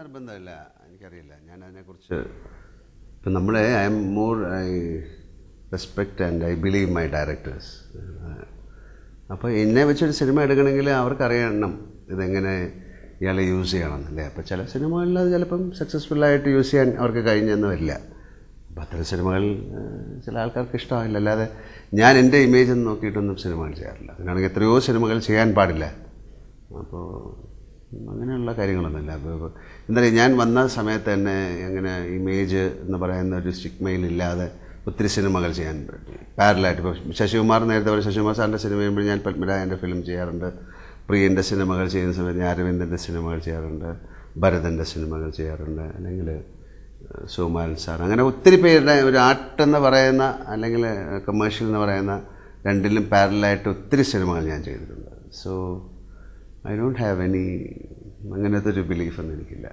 നിർബന്ധമില്ല, എനിക്കറിയില്ല. ഞാൻ അതിനെക്കുറിച്ച് ഇപ്പം നമ്മളെ I respect and I believe my directors. അപ്പോൾ എന്നെ വെച്ചൊരു സിനിമ എടുക്കണമെങ്കിൽ അവർക്കറിയണം ഇതെങ്ങനെ ഇയാളെ യൂസ് ചെയ്യണമെന്നല്ലേ. അപ്പോൾ ചില സിനിമകളിൽ അത് ചിലപ്പം സക്സസ്ഫുള്ളായിട്ട് യൂസ് ചെയ്യാൻ അവർക്ക് കഴിഞ്ഞെന്ന് വരില്ല. അപ്പോൾ അത്തരം സിനിമകൾ ചില ആൾക്കാർക്ക് ഇഷ്ടമാകില്ല. അല്ലാതെ ഞാൻ എൻ്റെ ഇമേജ് നോക്കിയിട്ടൊന്നും സിനിമകൾ ചെയ്യാറില്ല. അങ്ങനെയാണെങ്കിൽ എത്രയോ സിനിമകൾ ചെയ്യാൻ പാടില്ല. അപ്പോൾ അങ്ങനെയുള്ള കാര്യങ്ങളൊന്നുമില്ല. അപ്പോൾ എന്താ പറയുക, ഞാൻ വന്ന സമയത്ത് തന്നെ അങ്ങനെ ഇമേജ് എന്ന് പറയുന്ന ഒരു സ്റ്റിഗ്മയിലില്ലാതെ ഒത്തിരി സിനിമകൾ ചെയ്യാൻ പറ്റി പാരലായിട്ട്. ഇപ്പോൾ ശശികുമാർ നേരത്തെ പറഞ്ഞ ശശികുമാർ സാറിൻ്റെ സിനിമ ചെയ്യുമ്പോൾ ഞാൻ പത്മരാജൻ്റെ ഫിലിം ചെയ്യാറുണ്ട്. പ്രിയൻ്റെ സിനിമകൾ ചെയ്യുന്ന സമയത്ത് ഞാൻ അരവിന്ദൻ്റെ സിനിമകൾ ചെയ്യാറുണ്ട്, ഭരതൻ്റെ സിനിമകൾ ചെയ്യാറുണ്ട്, അല്ലെങ്കിൽ സുകുമാരൻ സാർ, അങ്ങനെ ഒത്തിരി പേരുടെ ഒരു ആർട്ടെന്ന് പറയുന്ന അല്ലെങ്കിൽ കമേഴ്ഷ്യൽ എന്ന് പറയുന്ന രണ്ടിലും പാരലായിട്ട് ഒത്തിരി സിനിമകൾ ഞാൻ ചെയ്തിട്ടുണ്ട്. So I don't have any അങ്ങനത്തെ ഒരു ബിലീഫൊന്നും എനിക്കില്ല.